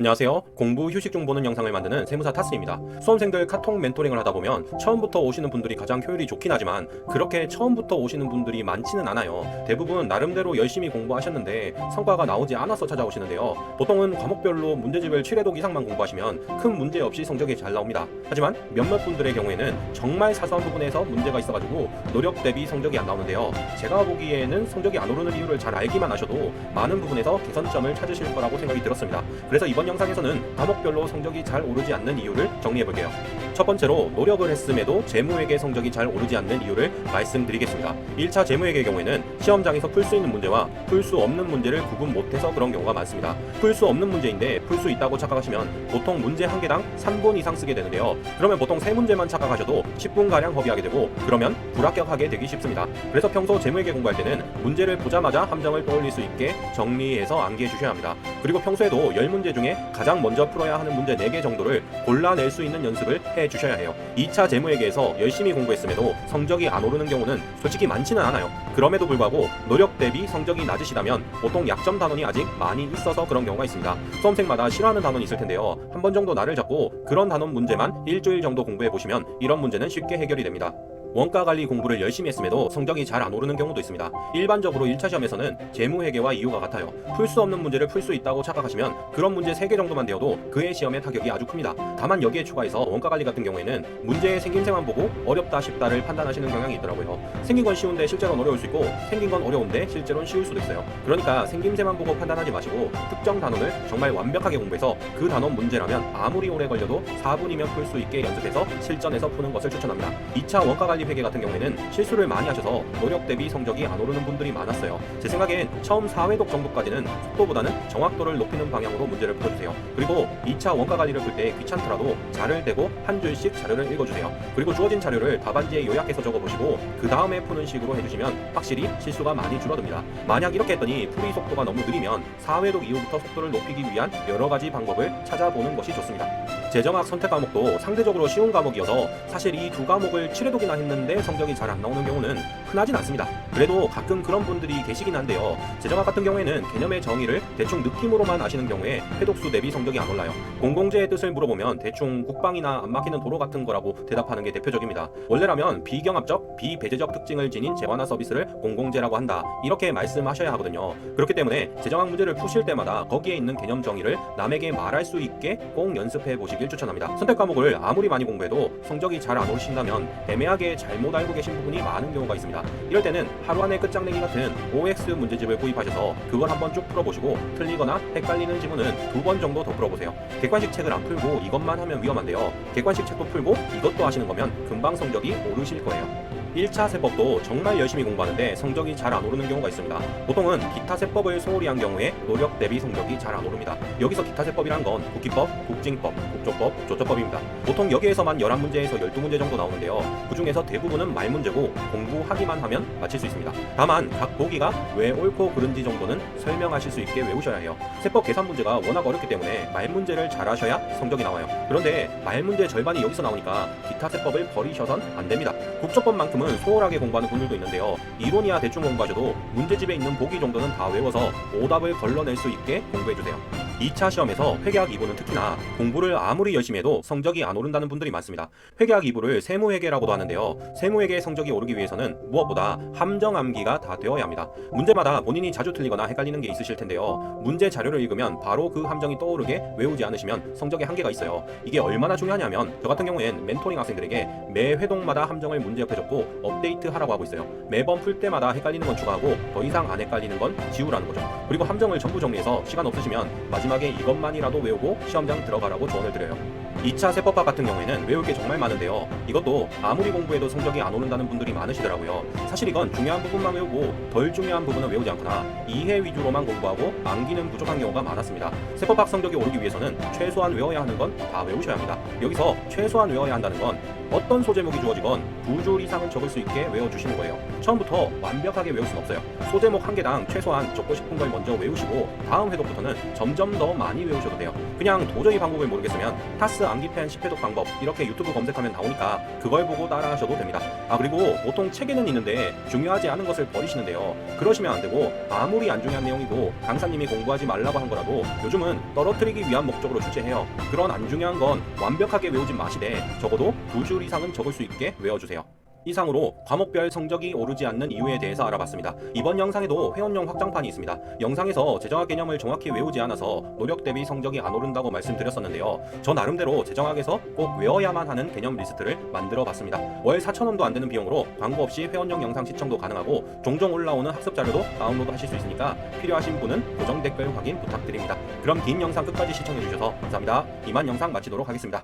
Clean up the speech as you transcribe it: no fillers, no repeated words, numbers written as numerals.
안녕하세요. 공부 휴식 중 보는 영상을 만드는 세무사 타스입니다. 수험생들 카톡 멘토링을 하다 보면 처음부터 오시는 분들이 가장 효율이 좋긴 하지만 그렇게 처음부터 오시는 분들이 많지는 않아요. 대부분 나름대로 열심히 공부하셨는데 성과가 나오지 않아서 찾아오시는데요. 보통은 과목별로 문제집을 7회독 이상만 공부하시면 큰 문제 없이 성적이 잘 나옵니다. 하지만 몇몇 분들의 경우에는 정말 사소한 부분에서 문제가 있어가지고 노력 대비 성적이 안 나오는데요. 제가 보기에는 성적이 안 오르는 이유를 잘 알기만 하셔도 많은 부분에서 개선점을 찾으실 거라고 생각이 들었습니다. 그래서 이번 영상에서는 과목별로 성적이 잘 오르지 않는 이유를 정리해볼게요. 첫 번째로 노력을 했음에도 재무회계 성적이 잘 오르지 않는 이유를 말씀드리겠습니다. 1차 재무회계의 경우에는 시험장에서 풀 수 있는 문제와 풀 수 없는 문제를 구분 못해서 그런 경우가 많습니다. 풀 수 없는 문제인데 풀 수 있다고 착각하시면 보통 문제 한 개당 3분 이상 쓰게 되는데요. 그러면 보통 3문제만 착각하셔도 10분가량 허비하게 되고 그러면 불합격하게 되기 쉽습니다. 그래서 평소 재무회계 공부할 때는 문제를 보자마자 함정을 떠올릴 수 있게 정리해서 암기해 주셔야 합니다. 그리고 평소에도 10문제 중에 가장 먼저 풀어야 하는 문제 4개 정도를 골라낼 수 있는 연습을 해 주셔야 해요. 2차 재무회계에서 열심히 공부했음에도 성적이 안 오르는 경우는 솔직히 많지는 않아요. 그럼에도 불구하고 노력 대비 성적이 낮으시다면 보통 약점 단원이 아직 많이 있어서 그런 경우가 있습니다. 수험생마다 싫어하는 단원이 있을 텐데요. 한 번 정도 날을 잡고 그런 단원 문제만 일주일 정도 공부해 보시면 이런 문제는 쉽게 해결이 됩니다. 원가 관리 공부를 열심히 했음에도 성적이 잘 안 오르는 경우도 있습니다. 일반적으로 1차 시험에서는 재무회계와 이유가 같아요. 풀 수 없는 문제를 풀 수 있다고 착각하시면 그런 문제 3개 정도만 되어도 그의 시험에 타격이 아주 큽니다. 다만 여기에 추가해서 원가 관리 같은 경우에는 문제의 생김새만 보고 어렵다 쉽다를 판단하시는 경향이 있더라고요. 생긴 건 쉬운데 실제로는 어려울 수 있고 생긴 건 어려운데 실제로는 쉬울 수도 있어요. 그러니까 생김새만 보고 판단하지 마시고 특정 단원을 정말 완벽하게 공부해서 그 단원 문제라면 아무리 오래 걸려도 4분이면 풀 수 있게 연습해서 실전에서 푸는 것을 추천합니다. 2차 원가 관리 회계 같은 경우에는 실수를 많이 하셔서 노력 대비 성적이 안 오르는 분들이 많았어요. 제 생각엔 처음 4회독 정도까지는 속도보다는 정확도를 높이는 방향으로 문제를 풀어주세요. 그리고 2차 원가 관리를 풀 때 귀찮더라도 자를 대고 한 줄씩 자료를 읽어주세요. 그리고 주어진 자료를 답안지에 요약해서 적어보시고 그 다음에 푸는 식으로 해주시면 확실히 실수가 많이 줄어듭니다. 만약 이렇게 했더니 풀이 속도가 너무 느리면 4회독 이후부터 속도를 높이기 위한 여러 가지 방법을 찾아보는 것이 좋습니다. 재정학 선택 과목도 상대적으로 쉬운 과목이어서 사실 이 두 과목을 7회독이나 했는데 성적이 잘 안 나오는 경우는 흔하진 않습니다. 그래도 가끔 그런 분들이 계시긴 한데요. 재정학 같은 경우에는 개념의 정의를 대충 느낌으로만 아시는 경우에 회독수 대비 성적이 안 올라요. 공공재의 뜻을 물어보면 대충 국방이나 안 막히는 도로 같은 거라고 대답하는 게 대표적입니다. 원래라면 비경합적, 비배제적 특징을 지닌 재화나 서비스를 공공재라고 한다. 이렇게 말씀하셔야 하거든요. 그렇기 때문에 재정학 문제를 푸실 때마다 거기에 있는 개념 정의를 남에게 말할 수 있게 꼭 연습해 보시길 추천합니다. 선택 과목을 아무리 많이 공부해도 성적이 잘 안 오르신다면 애매하게 잘못 알고 계신 부분이 많은 경우가 있습니다. 이럴 때는 하루 안에 끝장내기 같은 OX 문제집을 구입하셔서 그걸 한번 쭉 풀어보시고 틀리거나 헷갈리는 지문은 2번 정도 더 풀어보세요. 객관식 책을 안 풀고 이것만 하면 위험한데요. 객관식 책도 풀고 이것도 하시는 거면 금방 성적이 오르실 거예요. 1차 세법도 정말 열심히 공부하는데 성적이 잘 안 오르는 경우가 있습니다. 보통은 기타 세법을 소홀히 한 경우에 노력 대비 성적이 잘 안 오릅니다. 여기서 기타 세법이란 건 국기법, 국징법, 국조법, 조처법입니다. 보통 여기에서만 11문제에서 12문제 정도 나오는데요. 그 중에서 대부분은 말문제고 공부하기만 하면 맞힐 수 있습니다. 다만 각 보기가 왜 옳고 그른지 정도는 설명하실 수 있게 외우셔야 해요. 세법 계산 문제가 워낙 어렵기 때문에 말문제를 잘 하셔야 성적이 나와요. 그런데 말문제 절반이 여기서 나오니까 기타 세법을 버리셔선 안 됩니다. 국조법만큼은 소홀하게 공부하는 분들도 있는데요. 이론이야 대충 공부하셔도 문제집에 있는 보기 정도는 다 외워서 오답을 걸러낼 수 있게 공부해주세요. 2차 시험에서 회계학 2부는 특히나 공부를 아무리 열심히 해도 성적이 안 오른다는 분들이 많습니다. 회계학 2부를 세무회계라고도 하는데요. 세무회계의 성적이 오르기 위해서는 무엇보다 함정 암기가 다 되어야 합니다. 문제마다 본인이 자주 틀리거나 헷갈리는 게 있으실 텐데요. 문제 자료를 읽으면 바로 그 함정이 떠오르게 외우지 않으시면 성적에 한계가 있어요. 이게 얼마나 중요하냐면 저 같은 경우엔 멘토링 학생들에게 매 회독마다 함정을 문제 옆에 적고 업데이트 하라고 하고 있어요. 매번 풀 때마다 헷갈리는 건 추가하고 더 이상 안 헷갈리는 건 지우라는 거죠. 그리고 함정을 전부 정리해서 시간 없으시면 마지막에 이것만이라도 외우고 시험장 들어가라고 조언을 드려요. 2차 세법학 같은 경우에는 외울 게 정말 많은데요. 이것도 아무리 공부해도 성적이 안 오른다는 분들이 많으시더라고요. 사실 이건 중요한 부분만 외우고 덜 중요한 부분은 외우지 않거나 이해 위주로만 공부하고 암기는 부족한 경우가 많았습니다. 세법학 성적이 오르기 위해서는 최소한 외워야 하는 건 다 외우셔야 합니다. 여기서 최소한 외워야 한다는 건 어떤 소제목이 주어지건 2줄 이상은 적을 수 있게 외워주시는 거예요. 처음부터 완벽하게 외울 수는 없어요. 소제목 한 개당 최소한 적고 싶은 걸 먼저 외우시고 다음 회독부터는 점점 조금 더 많이 외우셔도 돼요. 그냥 도저히 방법을 모르겠으면 타스 암기펜 10회독 방법 이렇게 유튜브 검색하면 나오니까 그걸 보고 따라 하셔도 됩니다. 그리고 보통 책에는 있는데 중요하지 않은 것을 버리시는데요. 그러시면 안 되고, 아무리 안 중요한 내용이고 강사님이 공부하지 말라고 한 거라도 요즘은 떨어뜨리기 위한 목적으로 출제해요. 그런 안 중요한 건 완벽하게 외우진 마시되 적어도 2줄 이상은 적을 수 있게 외워주세요. 이상으로 과목별 성적이 오르지 않는 이유에 대해서 알아봤습니다. 이번 영상에도 회원용 확장판이 있습니다. 영상에서 재정학 개념을 정확히 외우지 않아서 노력 대비 성적이 안 오른다고 말씀드렸었는데요. 저 나름대로 재정학에서 꼭 외워야만 하는 개념 리스트를 만들어 봤습니다. 월 4,000원도 안 되는 비용으로 광고 없이 회원용 영상 시청도 가능하고 종종 올라오는 학습 자료도 다운로드 하실 수 있으니까 필요하신 분은 고정 댓글 확인 부탁드립니다. 그럼 긴 영상 끝까지 시청해 주셔서 감사합니다. 이만 영상 마치도록 하겠습니다.